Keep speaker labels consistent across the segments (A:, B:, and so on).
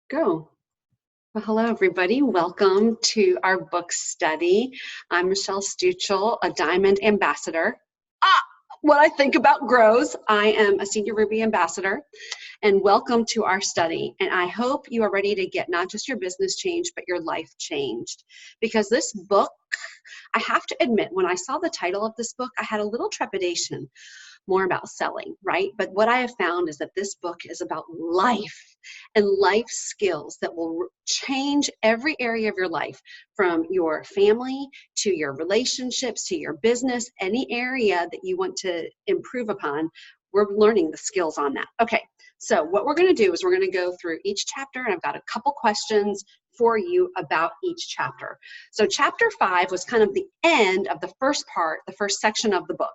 A: Go. Well, hello, everybody. Welcome to our book study. I'm Michelle Stuchel, a Diamond Ambassador. What I think about grows. I am a Senior Ruby Ambassador, and welcome to our study. And I hope you are ready to get not just your business changed, but your life changed. Because this book, I have to admit, when I saw the title of this book, I had a little trepidation. More about selling, right? But what I have found is that this book is about life and life skills that will change every area of your life, from your family to your relationships to your business, any area that you want to improve upon. We're learning the skills on that. Okay, so what we're going to do is we're going to go through each chapter, and I've got a couple questions for you about each chapter. So chapter 5 was kind of the end of the first part, the first section of the book,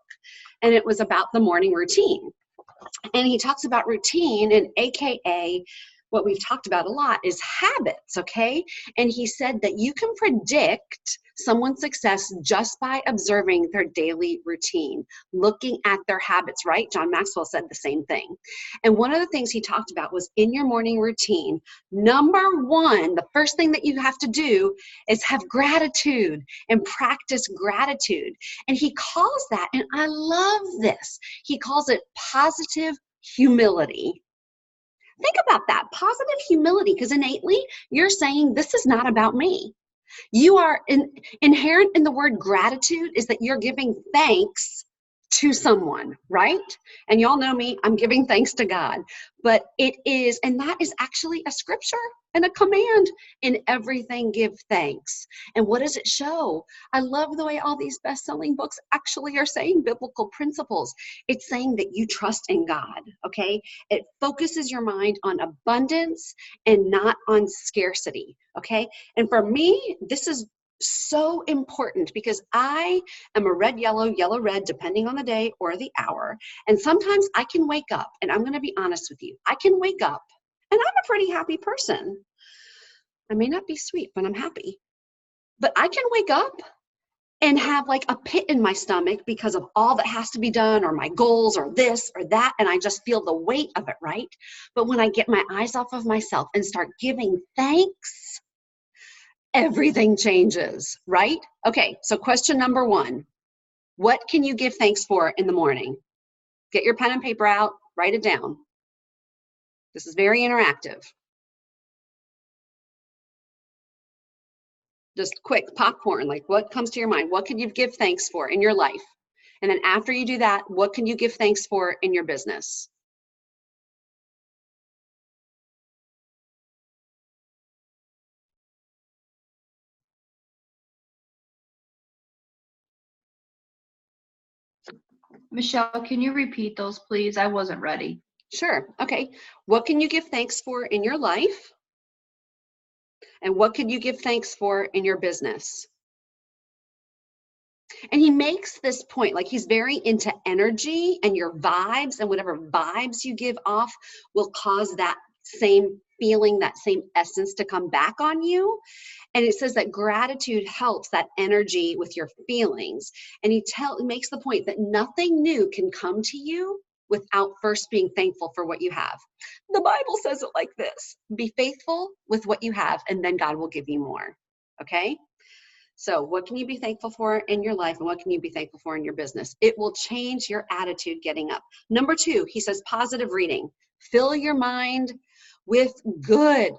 A: and it was about the morning routine. And he talks about routine, and AKA what we've talked about a lot is habits, okay? And he said that you can predict someone's success just by observing their daily routine, looking at their habits, right? John Maxwell said the same thing. And one of the things he talked about was in your morning routine, number one, the first thing that you have to do is have gratitude and practice gratitude. And he calls that, and I love this, he calls it positive humility. Think about that, positive humility, because innately you're saying this is not about me. You are inherent in the word gratitude is that you're giving thanks to someone, right? And y'all know me, I'm giving thanks to God. But it is, and that is actually a scripture and a command. In everything give thanks. And what does it show? I love the way all these best-selling books actually are saying biblical principles. It's saying that you trust in God, okay? It focuses your mind on abundance and not on scarcity, okay? And for me, this is so important because I am a red, yellow, yellow, red, depending on the day or the hour. And sometimes I can wake up, and I'm going to be honest with you, I can wake up and I'm a pretty happy person. I may not be sweet, but I'm happy. But I can wake up and have like a pit in my stomach because of all that has to be done, or my goals, or this or that, and I just feel the weight of it, right? But when I get my eyes off of myself and start giving thanks, everything changes, right? Okay, so question number one, what can you give thanks for in the morning? Get your pen and paper out, write it down. This is very interactive. Just quick popcorn, like what comes to your mind? What can you give thanks for in your life? And then after you do that, what can you give thanks for in your business?
B: Michelle, can you repeat those, please? I wasn't ready.
A: Sure. Okay. What can you give thanks for in your life? And what can you give thanks for in your business? And he makes this point, like he's very into energy and your vibes, and whatever vibes you give off will cause that same feeling, that same essence to come back on you. And it says that gratitude helps that energy with your feelings. And he makes the point that nothing new can come to you without first being thankful for what you have. The Bible says it like this: be faithful with what you have, and then God will give you more. Okay? So what can you be thankful for in your life, and what can you be thankful for in your business? It will change your attitude getting up. Number two, he says positive reading. Fill your mind with good.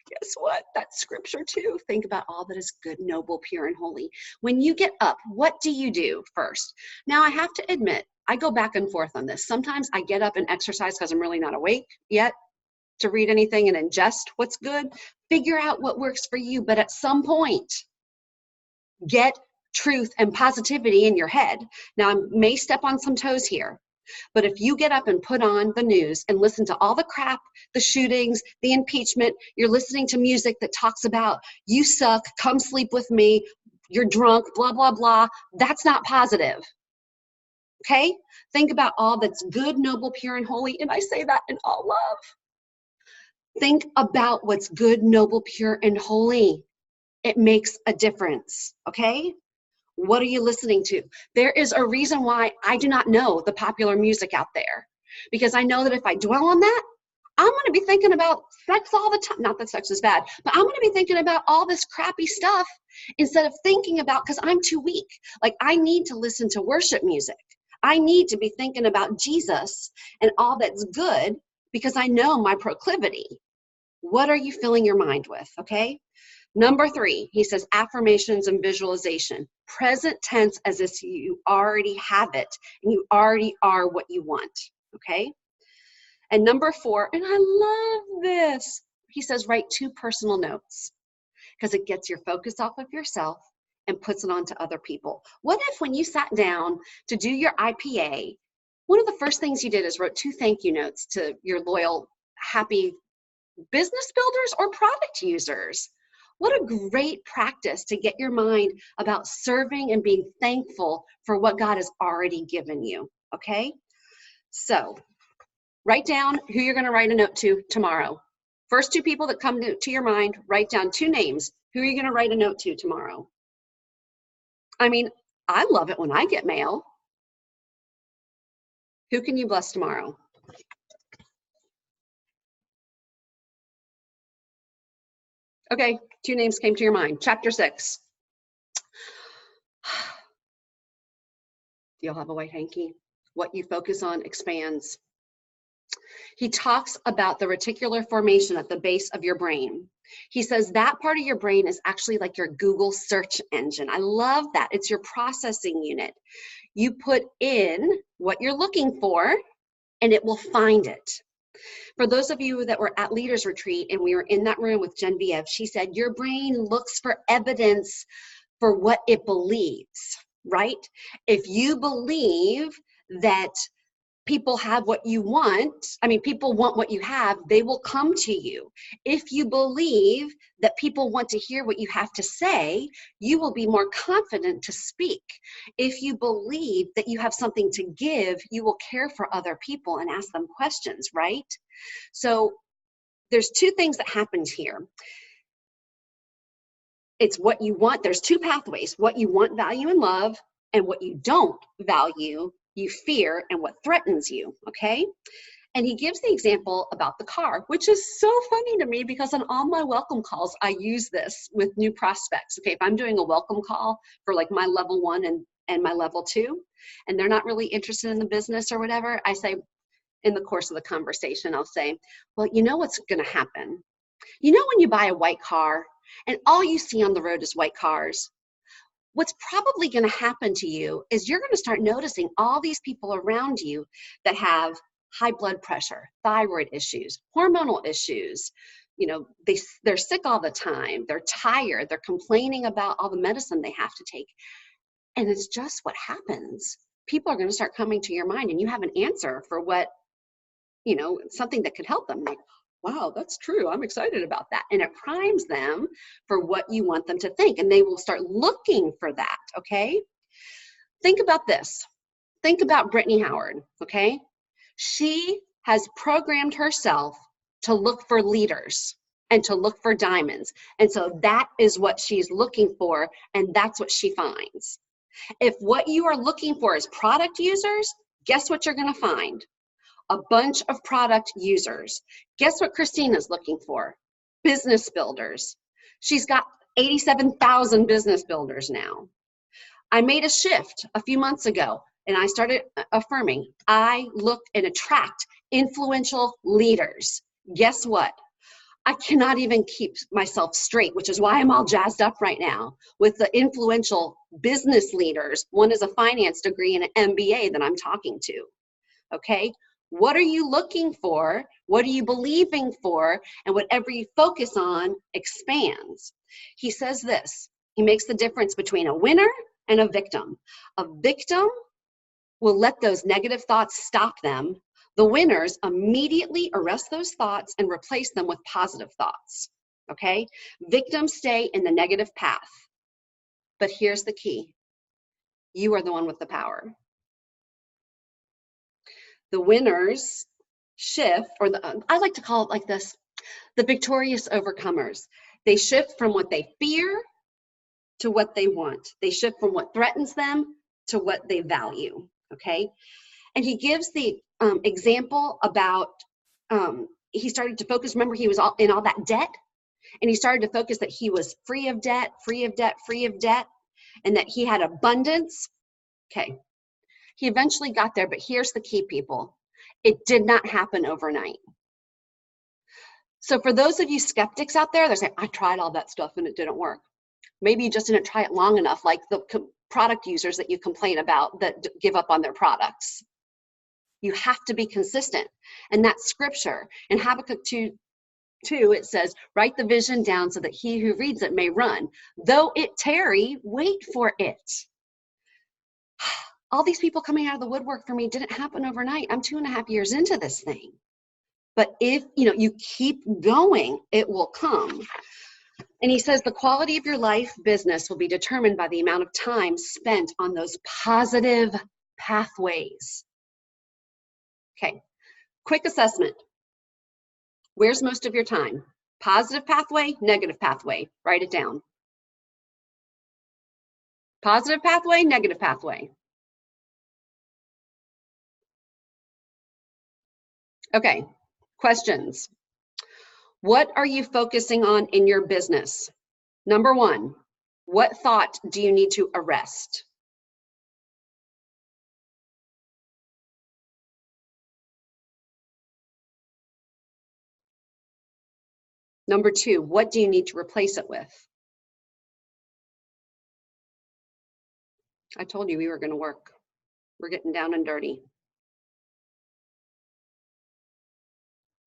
A: Guess what? That's scripture too. Think about all that is good, noble, pure, and holy. When you get up, what do you do first? Now, I have to admit, I go back and forth on this. Sometimes I get up and exercise because I'm really not awake yet to read anything and ingest what's good. Figure out what works for you. But at some point, get truth and positivity in your head. Now, I may step on some toes here, but if you get up and put on the news and listen to all the crap, the shootings, the impeachment, you're listening to music that talks about you suck, come sleep with me, you're drunk, blah, blah, blah, that's not positive. Okay? Think about all that's good, noble, pure, and holy, and I say that in all love. Think about what's good, noble, pure, and holy. It makes a difference, okay? What are you listening to? There is a reason why I do not know the popular music out there, because I know that if I dwell on that, I'm going to be thinking about sex all the time. Not that sex is bad, but I'm going to be thinking about all this crappy stuff instead of thinking about, because I'm too weak. Like, I need to listen to worship music. I need to be thinking about Jesus and all that's good because I know my proclivity. What are you filling your mind with? Okay. Number 3, he says affirmations and visualization. Present tense as if you already have it and you already are what you want. Okay. And number 4, and I love this, he says write 2 personal notes because it gets your focus off of yourself and puts it onto other people. What if when you sat down to do your IPA, one of the first things you did is wrote 2 thank you notes to your loyal, happy business builders or product users? What a great practice to get your mind about serving and being thankful for what God has already given you, okay? So write down who you're going to write a note to tomorrow. First 2 people that come to your mind, write down 2 names. Who are you going to write a note to tomorrow? I mean, I love it when I get mail. Who can you bless tomorrow? Okay, 2 names came to your mind. Chapter 6. You'll have a white hanky. What you focus on expands. He talks about the reticular formation at the base of your brain. He says that part of your brain is actually like your Google search engine. I love that. It's your processing unit. You put in what you're looking for and it will find it. For those of you that were at Leaders Retreat and we were in that room with Genevieve, she said your brain looks for evidence for what it believes, right? If you believe that people have what you want, people want what you have, they will come to you. If you believe that people want to hear what you have to say, you will be more confident to speak. If you believe that you have something to give, you will care for other people and ask them questions, right? So there's 2 things that happens here. It's what you want. There's 2 pathways, what you want, value, and love, and what you don't value, you fear, and what threatens you, okay? And he gives the example about the car, which is so funny to me because on all my welcome calls, I use this with new prospects. Okay, if I'm doing a welcome call for like my level 1 and my level 2, and they're not really interested in the business or whatever, I say in the course of the conversation, I'll say, well, you know what's gonna happen? You know when you buy a white car and all you see on the road is white cars? What's probably going to happen to you is you're going to start noticing all these people around you that have high blood pressure, thyroid issues, hormonal issues. You know, they're sick all the time. They're tired. They're complaining about all the medicine they have to take. And it's just what happens. People are going to start coming to your mind and you have an answer for what, something that could help them. Like, wow, that's true. I'm excited about that. And it primes them for what you want them to think. And they will start looking for that, okay? Think about this. Think about Brittany Howard, okay? She has programmed herself to look for leaders and to look for diamonds. And so that is what she's looking for, and that's what she finds. If what you are looking for is product users, guess what you're going to find? A bunch of product users. Guess what Christina's looking for? Business builders. She's got 87,000 business builders now. I made a shift a few months ago and I started affirming. I look and attract influential leaders. Guess what? I cannot even keep myself straight, which is why I'm all jazzed up right now with the influential business leaders. One is a finance degree and an MBA that I'm talking to. Okay? What are you looking for? What are you believing for? And whatever you focus on expands. He says this, he makes the difference between a winner and a victim. A victim will let those negative thoughts stop them. The winners immediately arrest those thoughts and replace them with positive thoughts. Okay? Victims stay in the negative path. But here's the key. You are the one with the power. The winners shift, or I like to call it like this, the victorious overcomers. They shift from what they fear to what they want. They shift from what threatens them to what they value, okay? And he gives the example about he started to focus. Remember, he was in all that debt, and he started to focus that he was free of debt, free of debt, free of debt, and that he had abundance. Okay, he eventually got there, but here's the key, people. It did not happen overnight. So for those of you skeptics out there, they're saying, I tried all that stuff and it didn't work. Maybe you just didn't try it long enough, like the product users that you complain about that give up on their products. You have to be consistent. And that's scripture. In Habakkuk 2, it says, write the vision down so that he who reads it may run. Though it tarry, wait for it. All these people coming out of the woodwork for me didn't happen overnight. I'm 2.5 years into this thing. But if you keep going, it will come. And he says the quality of your life business will be determined by the amount of time spent on those positive pathways. Okay, quick assessment. Where's most of your time? Positive pathway, negative pathway. Write it down. Positive pathway, negative pathway. Okay, questions. What are you focusing on in your business? Number one, what thought do you need to arrest? Number two, what do you need to replace it with? I told you we were going to work. We're getting down and dirty.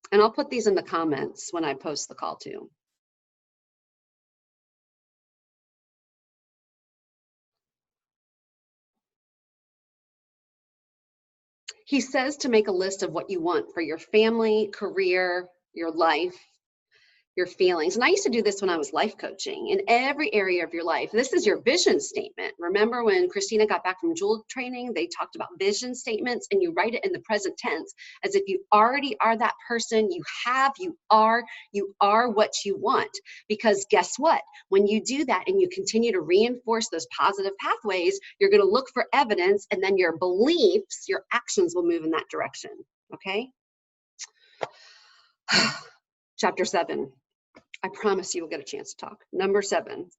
A: And I'll put these in the comments when I post the call too. He says to make a list of what you want for your family, career, your life, your feelings. And I used to do this when I was life coaching. In every area of your life, this is your vision statement. Remember when Christina got back from Jewel training, they talked about vision statements, and you write it in the present tense as if you already are that person. You are what you want. Because guess what? When you do that and you continue to reinforce those positive pathways, you're going to look for evidence, and then your beliefs, your actions will move in that direction. Okay? Chapter 7. I promise you will get a chance to talk. Number 7,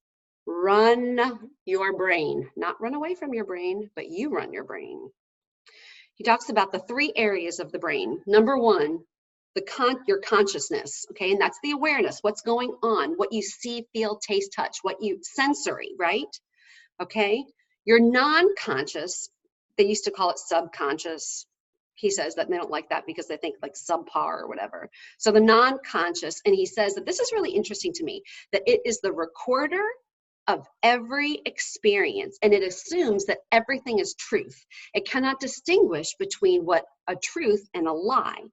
A: run your brain. Not run away from your brain, but you run your brain. He talks about the 3 areas of the brain. Number 1, your consciousness, okay? And that's the awareness, what's going on, what you see, feel, taste, touch, what you sensory, right? Okay? Your non-conscious, they used to call it subconscious. He says that they don't like that because they think like subpar or whatever. So the non-conscious, and he says that this is really interesting to me, that it is the recorder of every experience, and it assumes that everything is truth. It cannot distinguish between what a truth and a lie.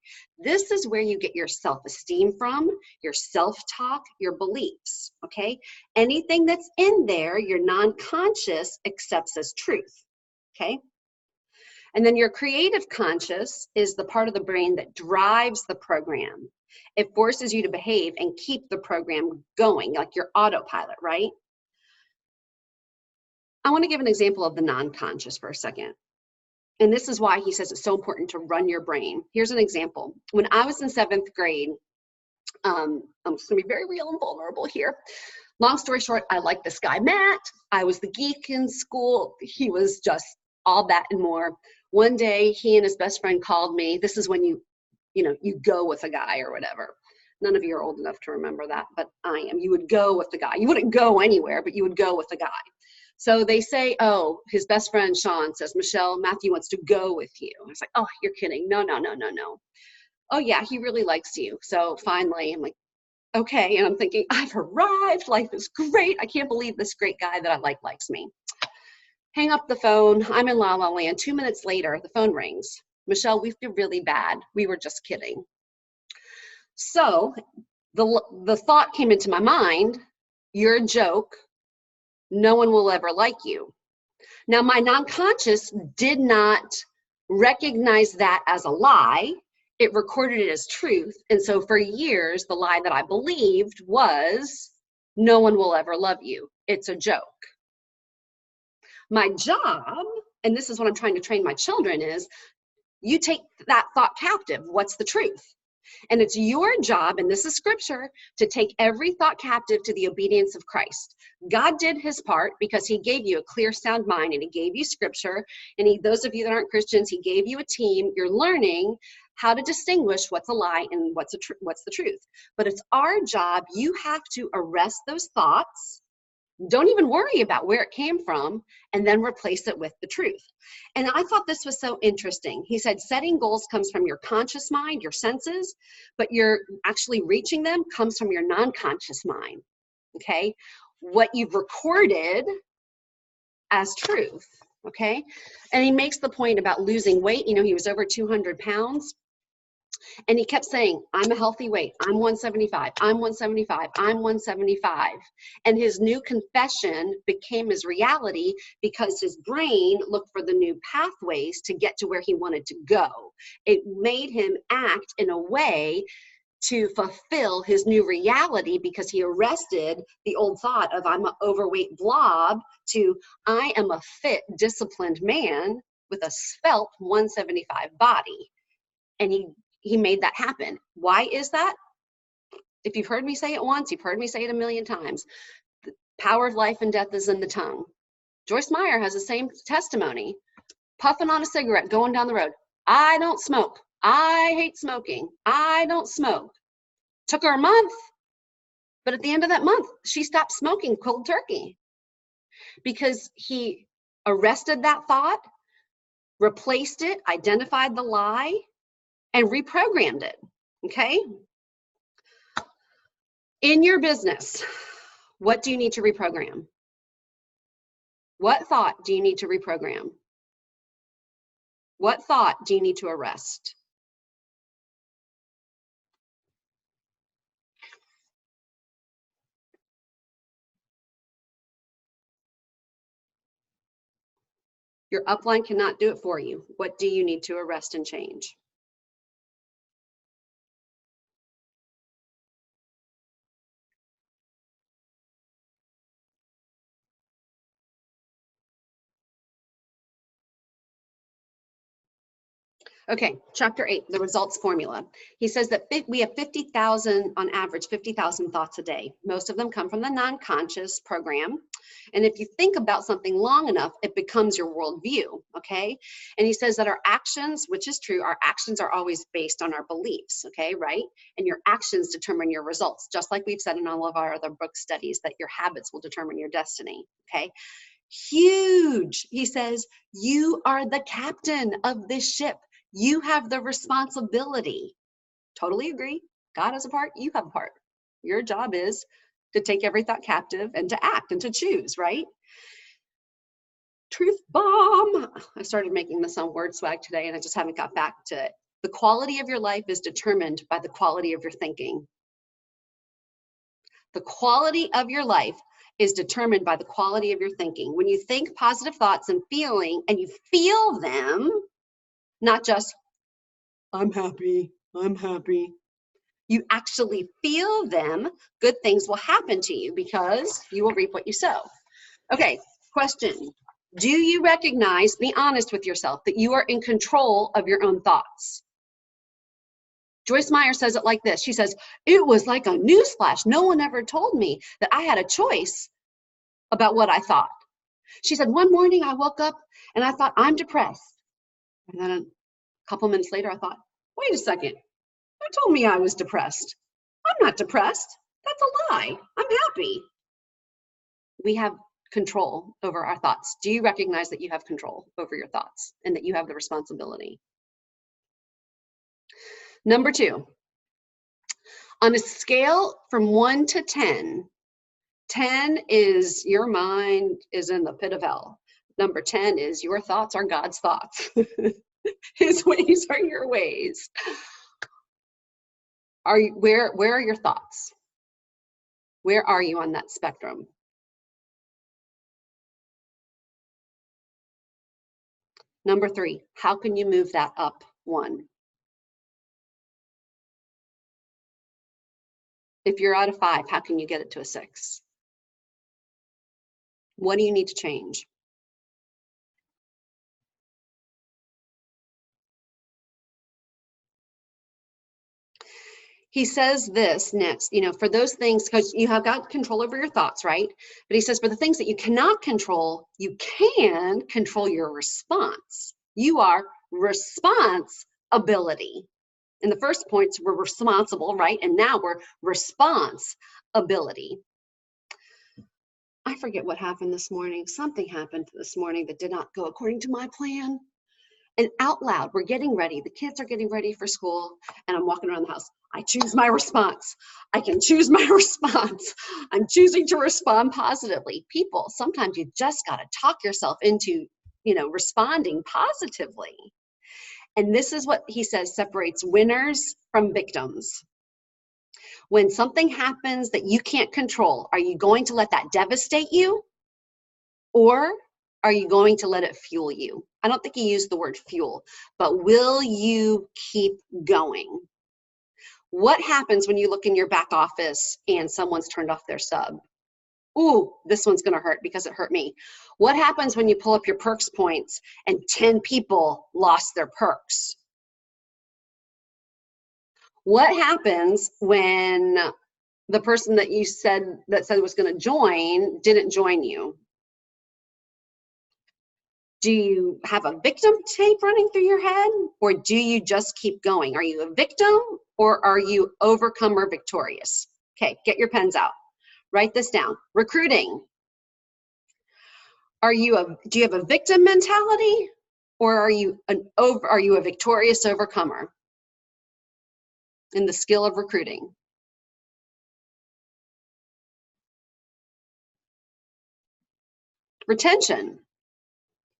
A: This is where you get your self-esteem from, your self-talk, your beliefs, okay? Anything that's in there, your non-conscious accepts as truth, okay? And then your creative conscious is the part of the brain that drives the program. It forces you to behave and keep the program going, like your autopilot, right? I want to give an example of the non-conscious for a second. And this is why he says it's so important to run your brain. Here's an example. When I was in 7th grade, I'm just going to be very real and vulnerable here. Long story short, I liked this guy, Matt. I was the geek in school. He was just all that and more. One day, he and his best friend called me. This is when you go with a guy or whatever. None of you are old enough to remember that, but I am. You would go with the guy. You wouldn't go anywhere, but you would go with the guy. So they say, oh, his best friend, Sean, says, Michelle, Matthew wants to go with you. I was like, oh, you're kidding. No. Oh, yeah, he really likes you. So finally, I'm like, okay. And I'm thinking, I've arrived. Life is great. I can't believe this great guy that I likes me. Hang up the phone. I'm in La La Land. 2 minutes later, the phone rings. Michelle, we feel really bad. We were just kidding. So the thought came into my mind, you're a joke. No one will ever like you. Now, my non-conscious did not recognize that as a lie. It recorded it as truth. And so for years, the lie that I believed was, no one will ever love you. It's a joke. My job, and this is what I'm trying to train my children, is you take that thought captive. What's the truth? And it's your job, and this is scripture, to take every thought captive to the obedience of Christ. God did his part because he gave you a clear, sound mind, and he gave you scripture. And those of you that aren't Christians, he gave you a team. You're learning how to distinguish what's a lie and what's the truth. But it's our job. You have to arrest those thoughts. Don't even worry about where it came from, and then replace it with the truth. And I thought this was so interesting. He said setting goals comes from your conscious mind, your senses, but you're actually reaching them comes from your non-conscious mind, okay? What you've recorded as truth, okay? And he makes the point about losing weight. You know, he was over 200 pounds. And he kept saying, I'm a healthy weight. I'm 175. I'm 175. I'm 175. And his new confession became his reality because his brain looked for the new pathways to get to where he wanted to go. It made him act in a way to fulfill his new reality because he arrested the old thought of I'm an overweight blob to I am a fit, disciplined man with a svelte 175 body. And he made that happen. Why is that? If you've heard me say it once, you've heard me say it a million times. The power of life and death is in the tongue. Joyce Meyer has the same testimony. Puffing on a cigarette, going down the road. I don't smoke. I hate smoking. I don't smoke. Took her a month. But at the end of that month, she stopped smoking cold turkey because he arrested that thought, replaced it, identified the lie, and reprogrammed it, okay? In your business, what do you need to reprogram? What thought do you need to reprogram? What thought do you need to arrest? Your upline cannot do it for you. What do you need to arrest and change? Okay, chapter 8, the results formula. He says that we have 50,000, on average, 50,000 thoughts a day. Most of them come from the non-conscious program. And if you think about something long enough, it becomes your worldview, okay? And he says that our actions, which is true, our actions are always based on our beliefs, okay, right? And your actions determine your results, just like we've said in all of our other book studies, that your habits will determine your destiny, okay? Huge. He says, you are the captain of this ship. You have the responsibility. Totally agree. God has a part, you have a part. Your job is to take every thought captive and to act and to choose, right? Truth bomb. I started making this on word swag today and I just haven't got back to it. The quality of your life is determined by the quality of your thinking. The quality of your life is determined by the quality of your thinking. When you think positive thoughts and feeling, and you feel them, not just, I'm happy, you actually feel them, good things will happen to you because you will reap what you sow. Okay, question. Do you recognize, be honest with yourself, that you are in control of your own thoughts? Joyce Meyer says it like this. She says, it was like a newsflash. No one ever told me that I had a choice about what I thought. She said, one morning I woke up and I thought, I'm depressed. And then a couple minutes later, I thought, wait a second. Who told me I was depressed? I'm not depressed. That's a lie. I'm happy. We have control over our thoughts. Do you recognize that you have control over your thoughts and that you have the responsibility? Number 2, on a scale from 1 to 10, 10 is your mind is in the pit of hell. Number 10 is your thoughts are God's thoughts. His ways are your ways. Where are your thoughts? Where are you on that spectrum? Number 3, how can you move that up 1? If you're out of 5, how can you get it to a 6? What do you need to change? he says this next, for those things, because you have got control over your thoughts, right? But he says, for the things that you cannot control, you can control your response. You are responsibility. In the first points, we're responsible, right? And now we're responsibility. I forget what happened this morning. Something happened this morning that did not go according to my plan. And out loud, we're getting ready. The kids are getting ready for school, and I'm walking around the house. I choose my response. I can choose my response. I'm choosing to respond positively. People, sometimes you just got to talk yourself into, responding positively. And this is what he says separates winners from victims. When something happens that you can't control, are you going to let that devastate you? Or are you going to let it fuel you? I don't think he used the word fuel, but will you keep going? What happens when you look in your back office and someone's turned off their sub? Ooh, this one's going to hurt because it hurt me. What happens when you pull up your perks points and 10 people lost their perks? What happens when the person that you said was going to join didn't join you? Do you have a victim tape running through your head, or do you just keep going? Are you a victim, or are you overcomer victorious? Okay, get your pens out. Write this down. Recruiting. Do you have a victim mentality, or are you a victorious overcomer in the skill of recruiting? Retention.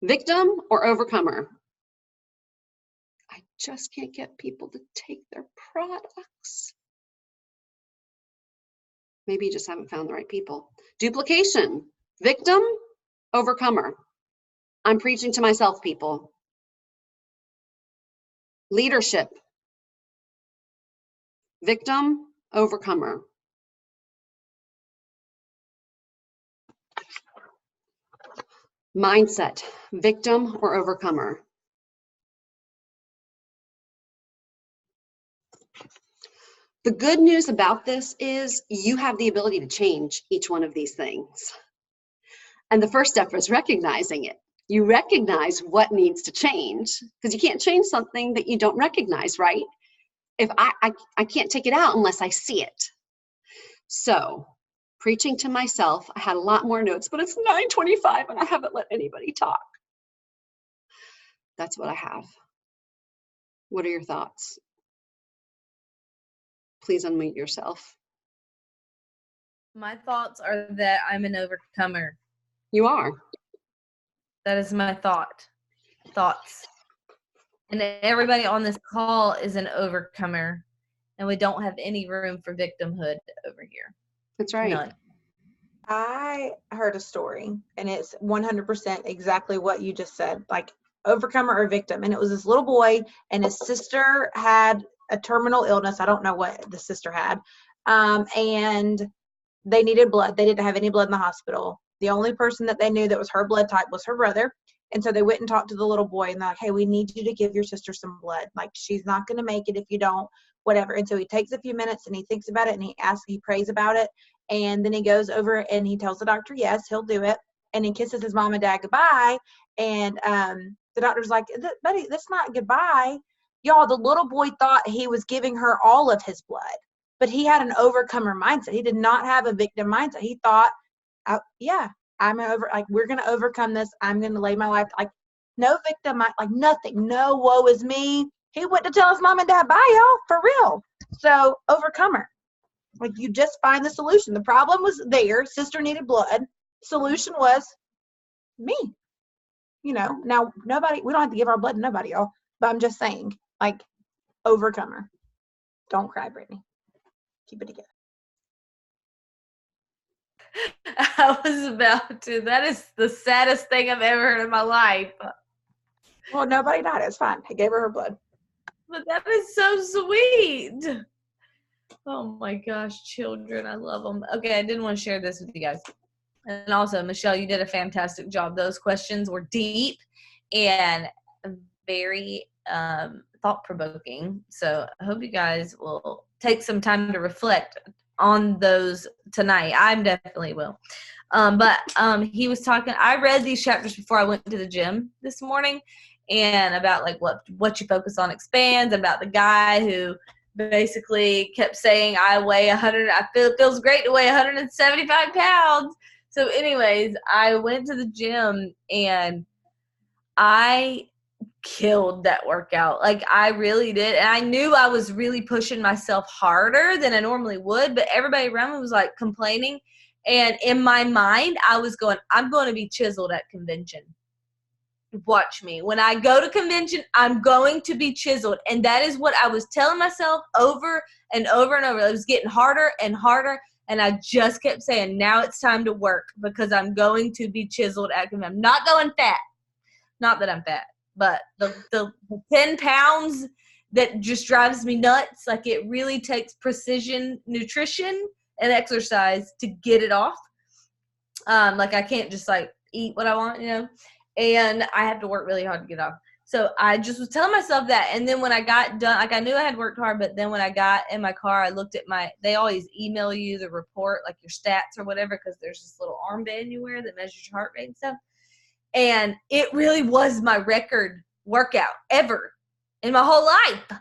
A: Victim or overcomer? I just can't get people to take their products. Maybe you just haven't found the right people. Duplication. Victim, overcomer. I'm preaching to myself, people. Leadership. Victim, overcomer. Mindset. Victim or overcomer. The good news about this is you have the ability to change each one of these things. And the first step is recognizing it. You recognize what needs to change, because you can't change something that you don't recognize, right? If I can't take it out unless I see it. So, preaching to myself, I had a lot more notes, but it's 9:25 and I haven't let anybody talk. That's what I have. What are your thoughts? Please unmute yourself.
C: My thoughts are that I'm an overcomer.
A: You are.
C: That is my thoughts. And everybody on this call is an overcomer. And we don't have any room for victimhood over here.
A: That's right.
C: None.
D: I heard a story, and it's 100% exactly what you just said, like overcomer or victim. And it was this little boy, and his sister had a terminal illness. I don't know what the sister had. And they needed blood. They didn't have any blood in the hospital. The only person that they knew that was her blood type was her brother. And so they went and talked to the little boy, and they're like, hey, we need you to give your sister some blood. Like, she's not going to make it if you don't, whatever. And so he takes a few minutes and he thinks about it, and he prays about it. And then he goes over and he tells the doctor, yes, he'll do it. And he kisses his mom and dad goodbye. And the doctor's like, buddy, that's not goodbye. Y'all, the little boy thought he was giving her all of his blood, but he had an overcomer mindset. He did not have a victim mindset. He thought, we're going to overcome this. I'm going to lay my life, like no victim, like nothing, no woe is me. He went to tell his mom and dad, bye y'all, for real. So overcomer, like you just find the solution. The problem was there. Sister needed blood. Solution was me. Now we don't have to give our blood to nobody, y'all. But I'm just saying, like, overcomer. Don't cry, Brittany. Keep it together.
C: I was about to. That is the saddest thing I've ever heard in my life.
D: Well, nobody died. It's fine. I gave her blood.
C: But that is so sweet. Oh my gosh, children. I love them. Okay, I didn't want to share this with you guys. And also, Michelle, you did a fantastic job. Those questions were deep and very thought-provoking. So I hope you guys will take some time to reflect on those tonight. I definitely will. But he was talking, I read these chapters before I went to the gym this morning, and about like what you focus on expands, about the guy who basically kept saying, it feels great to weigh 175 pounds. So anyways, I went to the gym and I killed that workout. Like, I really did. And I knew I was really pushing myself harder than I normally would, but everybody around me was like complaining. And in my mind, I was going, I'm going to be chiseled at convention. Watch me. When I go to convention, I'm going to be chiseled. And that is what I was telling myself over and over and over. It was getting harder and harder. And I just kept saying, now it's time to work because I'm going to be chiseled at convention. I'm not going fat. Not that I'm fat, but the 10 pounds that just drives me nuts. Like, it really takes precision nutrition and exercise to get it off. Like, I can't just like eat what I want, and I have to work really hard to get off. So I just was telling myself that. And then when I got done, like, I knew I had worked hard, but then when I got in my car, I looked at they always email you the report, like your stats or whatever, because there's this little armband you wear that measures your heart rate and stuff. And it really was my record workout ever in my whole life.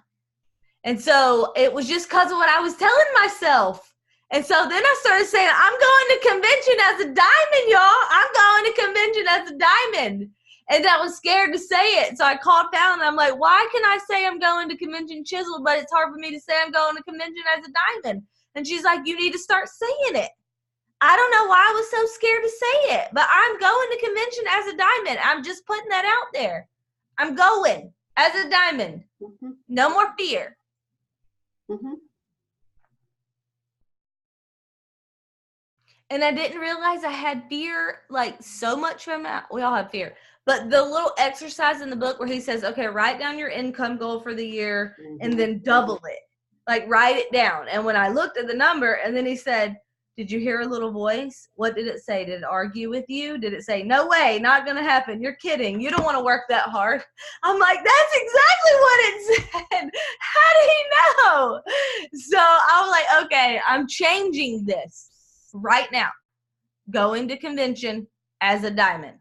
C: And so it was just because of what I was telling myself. And so then I started saying, I'm going to convention as a diamond, y'all. I'm going to convention as a diamond. And I was scared to say it. So I called Fallon and I'm like, why can I say I'm going to convention chiseled, but it's hard for me to say I'm going to convention as a diamond? And she's like, you need to start saying it. I don't know why I was so scared to say it, but I'm going to convention as a diamond. I'm just putting that out there. I'm going as a diamond.
A: Mm-hmm.
C: No more fear.
A: Mm-hmm.
C: And I didn't realize I had fear, like, so much from that. We all have fear. But the little exercise in the book where he says, okay, write down your income goal for the year and then double it. Like, write it down. And when I looked at the number, and then he said, did you hear a little voice? What did it say? Did it argue with you? Did it say, no way, not going to happen? You're kidding. You don't want to work that hard. I'm like, that's exactly what it said. How did he know? So I was like, okay, I'm changing this right now. Going to convention as a diamond.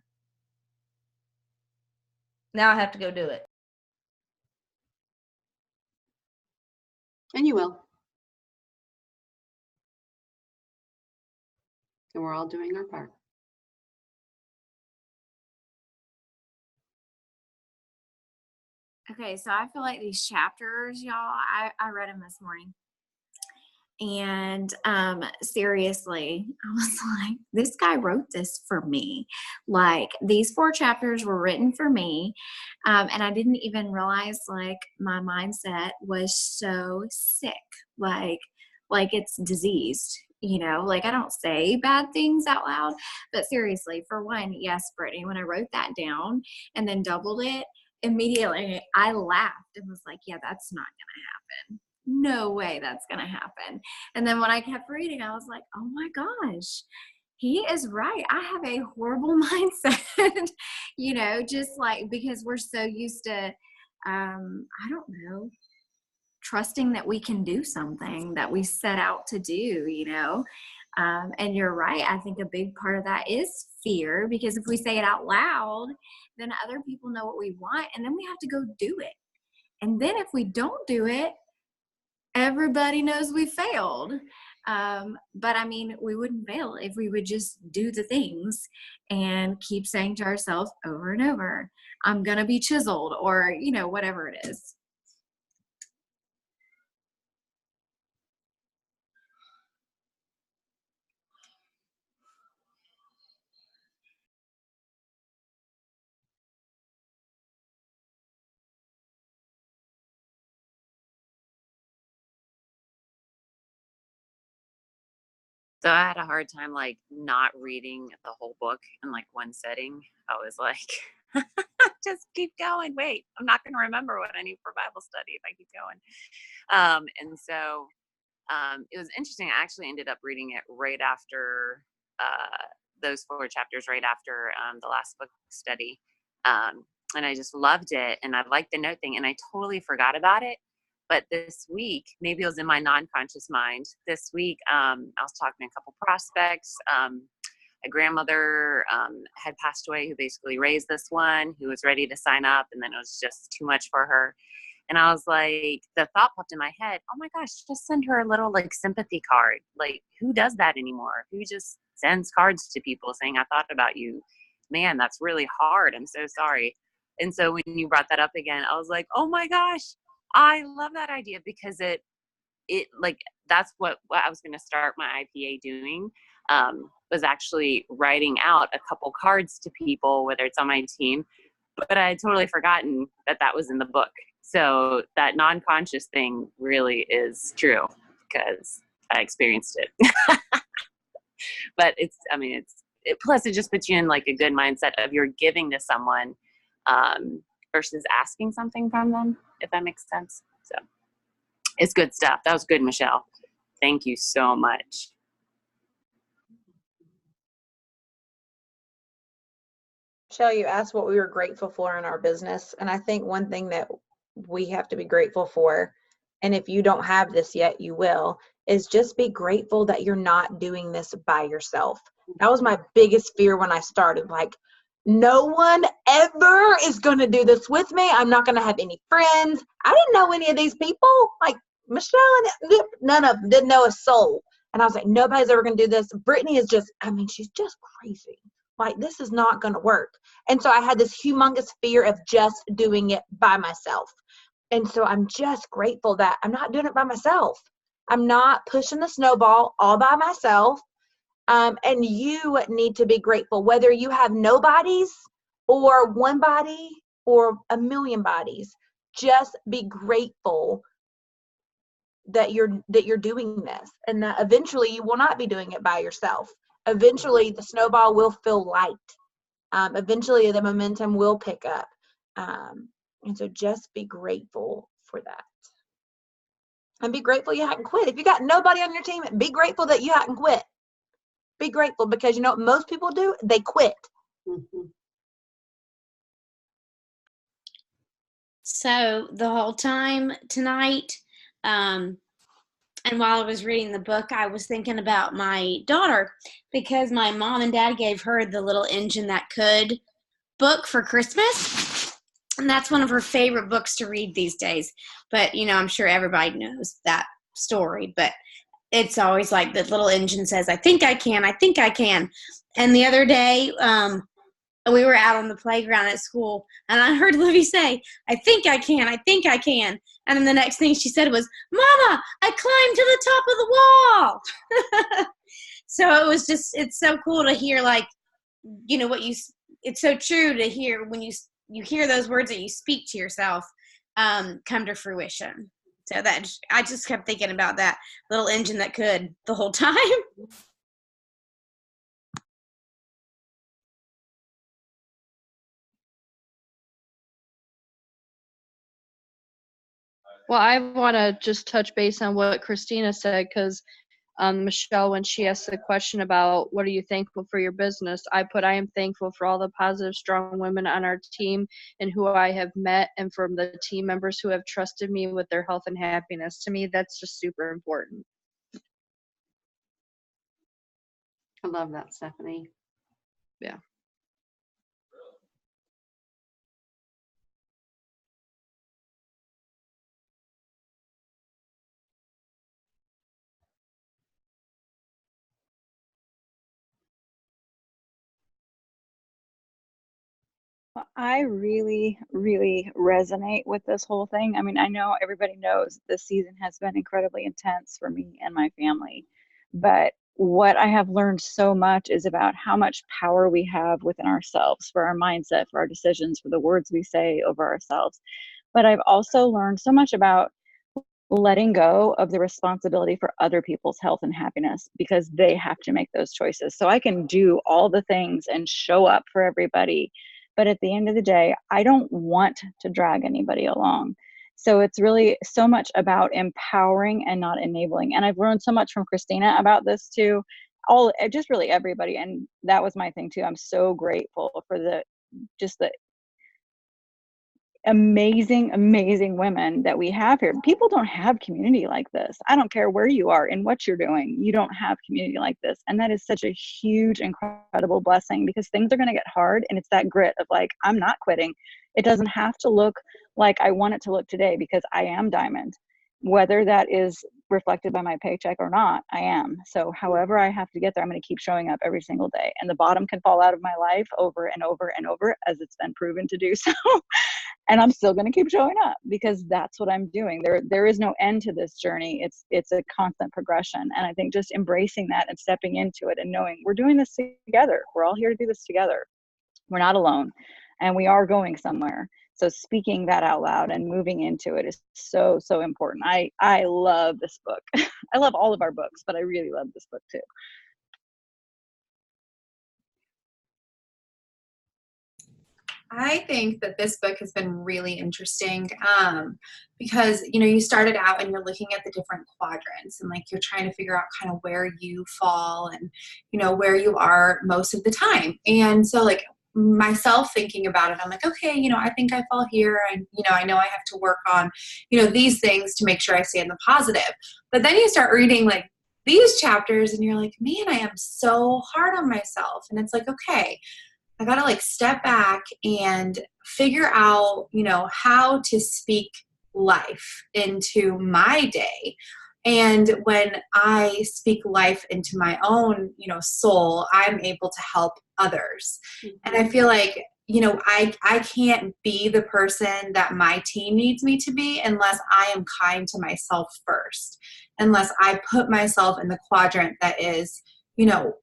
C: Now I have to go do it.
A: And you will. And we're all doing our part.
E: Okay, so I feel like these chapters, y'all, I read them this morning. And seriously, I was like, this guy wrote this for me. Like, these 4 chapters were written for me. And I didn't even realize, like, my mindset was so sick. Like it's diseased. Like, I don't say bad things out loud, but seriously, for one, yes, Brittany, when I wrote that down and then doubled it, immediately I laughed and was like, yeah, that's not going to happen. No way that's going to happen. And then when I kept reading, I was like, oh my gosh, he is right. I have a horrible mindset, just like, because we're so used to, I don't know, trusting that we can do something that we set out to do, and you're right. I think a big part of that is fear, because if we say it out loud, then other people know what we want, and then we have to go do it. And then if we don't do it, everybody knows we failed. But I mean, we wouldn't fail if we would just do the things and keep saying to ourselves over and over, I'm going to be chiseled, or, whatever it is.
F: So I had a hard time like not reading the whole book in like one setting. I was like, just keep going. Wait, I'm not going to remember what I need for Bible study if I keep going. And so it was interesting. I actually ended up reading it right after those 4 chapters, right after the last book study. And I just loved it. And I liked the note thing. And I totally forgot about it But this week, maybe it was in my non-conscious mind, this week, I was talking to a couple prospects. A grandmother had passed away who basically raised this one who was ready to sign up, and then it was just too much for her. And I was like, the thought popped in my head, oh my gosh, just send her a little like sympathy card. Like, who does that anymore? Who just sends cards to people saying, I thought about you? Man, that's really hard. I'm so sorry. And so when you brought that up again, I was like, oh my gosh, I love that idea, because it like, that's what I was going to start my IPA doing, was actually writing out a couple cards to people, whether it's on my team, but I had totally forgotten that that was in the book. So that non-conscious thing really is true, because I experienced it. But plus it just puts you in like a good mindset of you're giving to someone, versus asking something from them, if that makes sense. So it's good stuff. That was good, Michelle. Thank you so much.
D: Michelle, you asked what we were grateful for in our business. And I think one thing that we have to be grateful for, and if you don't have this yet, you will, is just be grateful that you're not doing this by yourself. That was my biggest fear when I started. Like, no one ever is going to do this with me. I'm not going to have any friends. I didn't know any of these people. Like Michelle, and none of them didn't know a soul. And I was like, nobody's ever going to do this. Brittany is just, she's just crazy. Like, this is not going to work. And so I had this humongous fear of just doing it by myself. And so I'm just grateful that I'm not doing it by myself. I'm not pushing the snowball all by myself. And you need to be grateful, whether you have no bodies or one body or a million bodies. Just be grateful that you're doing this, and that eventually you will not be doing it by yourself. Eventually the snowball will feel light. Eventually the momentum will pick up. And so just be grateful for that. And be grateful you hadn't quit. If you got nobody on your team, be grateful that you hadn't quit. Be grateful, because you know what most people do? They quit.
A: Mm-hmm.
G: So the whole time tonight, and while I was reading the book, I was thinking about my daughter, because my mom and dad gave her the Little Engine That Could book for Christmas. And that's one of her favorite books to read these days. But, I'm sure everybody knows that story. But it's always like the little engine says, I think I can, I think I can. And the other day, we were out on the playground at school, and I heard Livy say, I think I can, I think I can. And then the next thing she said was, Mama, I climbed to the top of the wall. So it was just, it's so cool to hear, like, it's so true to hear when you hear those words that you speak to yourself come to fruition. So that, I just kept thinking about that little engine that could the whole time.
B: Well, I want to just touch base on what Christina said, because Michelle, when she asked the question about what are you thankful for your business, I am thankful for all the positive, strong women on our team and who I have met, and from the team members who have trusted me with their health and happiness. To me, that's just super important.
A: I love that, Stephanie.
B: Yeah.
H: I really, really resonate with this whole thing. I mean, I know everybody knows this season has been incredibly intense for me and my family, but what I have learned so much is about how much power we have within ourselves, for our mindset, for our decisions, for the words we say over ourselves. But I've also learned so much about letting go of the responsibility for other people's health and happiness, because they have to make those choices. So I can do all the things and show up for everybody, but at the end of the day, I don't want to drag anybody along. So it's really so much about empowering and not enabling. And I've learned so much from Christina about this too. Just really everybody. And that was my thing too. I'm so grateful for the amazing, amazing women that we have here. People don't have community like this. I don't care where you are and what you're doing. You don't have community like this. And that is such a huge, incredible blessing, because things are going to get hard. And it's that grit of like, I'm not quitting. It doesn't have to look like I want it to look today, because I am Diamond. Whether that is reflected by my paycheck or not, I am. So however I have to get there, I'm going to keep showing up every single day. And the bottom can fall out of my life over and over and over, as it's been proven to do so. And I'm still going to keep showing up, because that's what I'm doing. There is no end to this journey. It's a constant progression. And I think just embracing that and stepping into it and knowing we're doing this together. We're all here to do this together. We're not alone, and we are going somewhere. So speaking that out loud and moving into it is so, so important. I love this book. I love all of our books, but I really love this book too.
I: I think that this book has been really interesting because, you know, you started out and you're looking at the different quadrants and like you're trying to figure out kind of where you fall and, you know, where you are most of the time. And so like myself thinking about it, I'm like, okay, you know, I think I fall here. And, you know I have to work on, you know, these things to make sure I stay in the positive. But then you start reading like these chapters and you're like, man, I am so hard on myself. And it's like, okay, I got to like step back and figure out, you know, how to speak life into my day. And when I speak life into my own, you know, soul, I'm able to help others. Mm-hmm. And I feel like, you know, I can't be the person that my team needs me to be unless I am kind to myself first, unless I put myself in the quadrant that is, you know,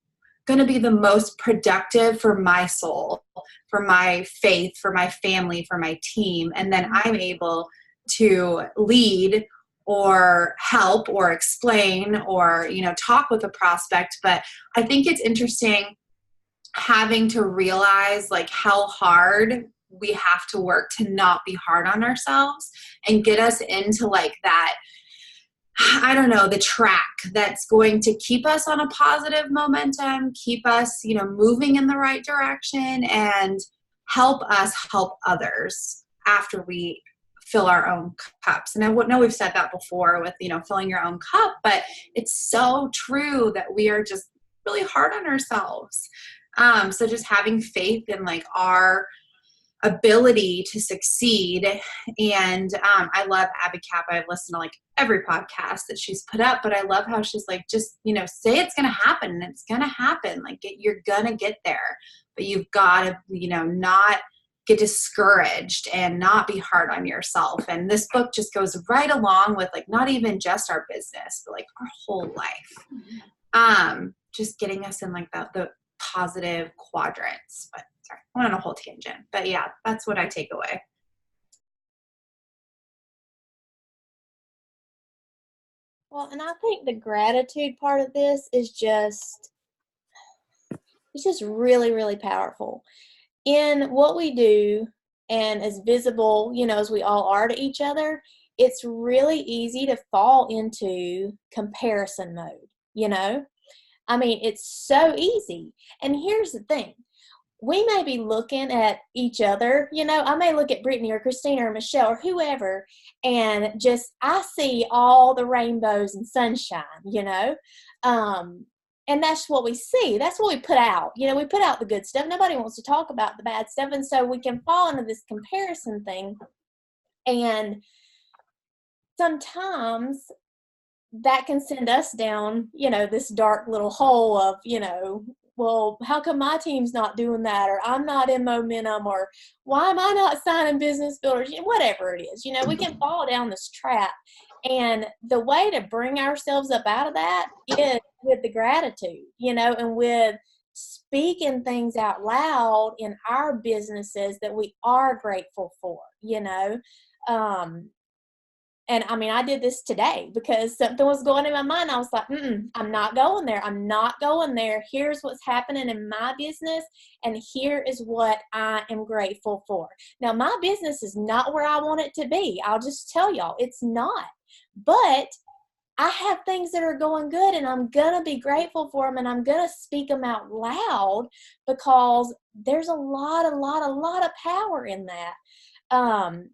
I: going to be the most productive for my soul, for my faith, for my family, for my team. And then I'm able to lead or help or explain or, you know, talk with a prospect. But I think it's interesting having to realize like how hard we have to work to not be hard on ourselves and get us into like that, I don't know, the track that's going to keep us on a positive momentum, keep us, you know, moving in the right direction and help us help others after we fill our own cups. And I know we've said that before with, you know, filling your own cup, but it's so true that we are just really hard on ourselves. So just having faith in like our ability to succeed. And I love Abby Kappa. I've listened to like every podcast that she's put up, but I love how she's like, just, you know, say it's going to happen and it's going to happen. Like you're going to get there, but you've got to, you know, not get discouraged and not be hard on yourself. And this book just goes right along with like, not even just our business, but like our whole life. Just getting us in like the positive quadrants, but sorry, I went on a whole tangent, but yeah, that's what I take away.
C: Well, and I think the gratitude part of this is just, it's just really, really powerful in what we do. And as visible, you know, as we all are to each other, it's really easy to fall into comparison mode, you know? I mean, it's so easy. And here's the thing. We may be looking at each other, you know, I may look at Brittany or Christina or Michelle or whoever, and just, I see all the rainbows and sunshine, you know, and that's what we see. That's what we put out. You know, we put out the good stuff. Nobody wants to talk about the bad stuff. And so we can fall into this comparison thing. And sometimes that can send us down, you know, this dark little hole of, you know, well, how come my team's not doing that? Or I'm not in momentum, or why am I not signing business builders? Whatever it is, you know, we can fall down this trap. And the way to bring ourselves up out of that is with the gratitude, you know, and with speaking things out loud in our businesses that we are grateful for, you know. And I mean, I did this today because something was going in my mind. I was like, I'm not going there. I'm not going there. Here's what's happening in my business, and here is what I am grateful for. Now, my business is not where I want it to be. I'll just tell y'all, it's not. But I have things that are going good, and I'm going to be grateful for them, and I'm going to speak them out loud because there's a lot of power in that.
J: And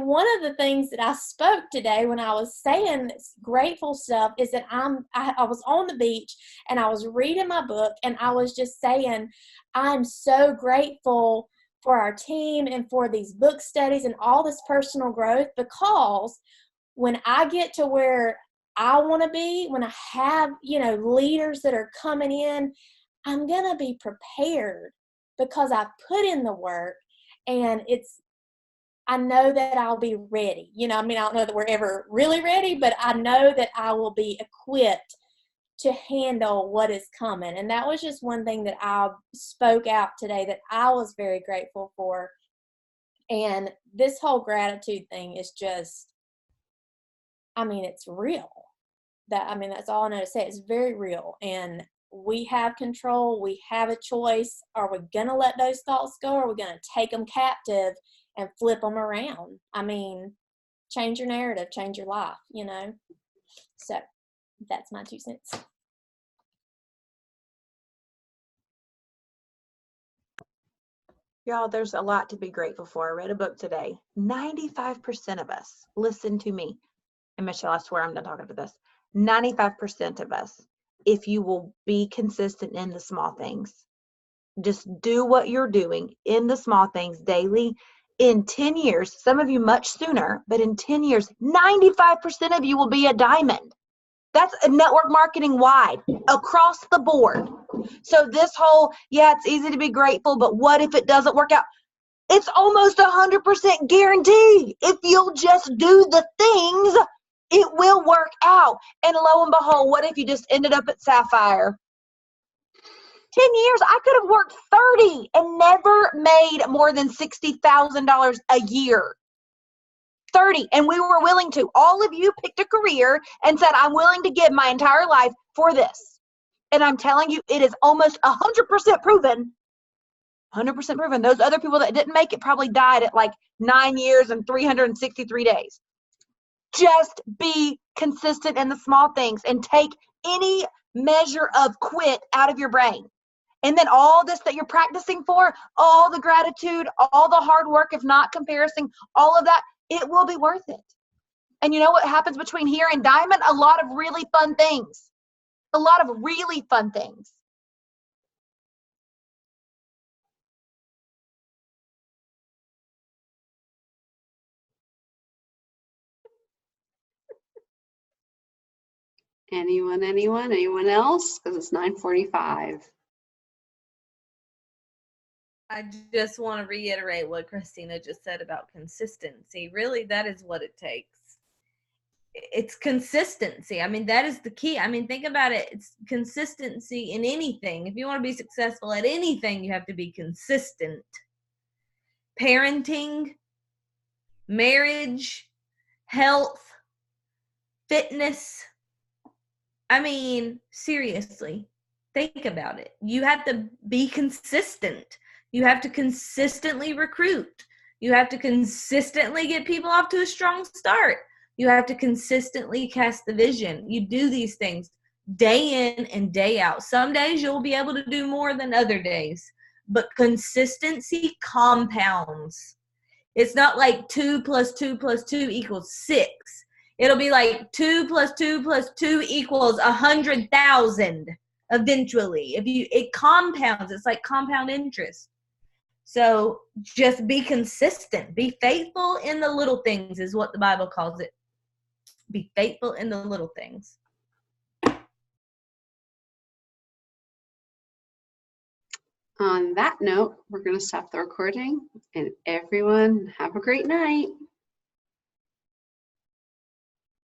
J: one of the things that I spoke today when I was saying this grateful stuff is that I was on the beach and I was reading my book and I was just saying, I'm so grateful for our team and for these book studies and all this personal growth, because when I get to where I want to be, when I have, leaders that are coming in, I'm going to be prepared because I put in the work, and I know that I'll be ready. I don't know that we're ever really ready, but I know that I will be equipped to handle what is coming. And that was just one thing that I spoke out today that I was very grateful for. And this whole gratitude thing is just, it's real. That's all I know to say. It's very real. And we have control. We have a choice. Are we going to let those thoughts go? Or are we going to take them captive and flip them around? Change your narrative, change your life, So that's my 2 cents.
D: Y'all, there's a lot to be grateful for. I read a book today. 95% of us, listen to me, and Michelle, I swear I'm done talking for this. 95% of us, if you will be consistent in the small things, just do what you're doing in the small things daily. In 10 years, some of you much sooner, but in 10 years, 95% of you will be a diamond. That's a network marketing wide, across the board. So this whole, it's easy to be grateful, but what if it doesn't work out? It's almost 100% guaranteed. If you'll just do the things, it will work out. And lo and behold, what if you just ended up at Sapphire? 10 years, I could have worked 30 and never made more than $60,000 a year. 30, and we were willing to. All of you picked a career and said, I'm willing to give my entire life for this. And I'm telling you, it is almost 100% proven. 100% proven. Those other people that didn't make it probably died at like 9 years and 363 days. Just be consistent in the small things and take any measure of quit out of your brain. And then all this that you're practicing for, all the gratitude, all the hard work, if not comparison, all of that, it will be worth it. And you know what happens between here and Diamond? A lot of really fun things. A lot of really fun things.
A: Anyone else? Because it's 9:45.
C: I just want to reiterate what Christina just said about consistency. Really, that is what it takes. It's consistency. That is the key. Think about it. It's consistency in anything. If you want to be successful at anything, you have to be consistent. Parenting, marriage, health, fitness. Seriously, think about it. You have to be consistent. You have to consistently recruit. You have to consistently get people off to a strong start. You have to consistently cast the vision. You do these things day in and day out. Some days you'll be able to do more than other days, but consistency compounds. It's not like 2 + 2 + 2 = 6. It'll be like 2 + 2 + 2 = 100,000 eventually. It compounds. It's like compound interest. So just be consistent. Be faithful in the little things is what the Bible calls it. Be faithful in the little things.
A: On that note, we're going to stop the recording, and everyone have a great night.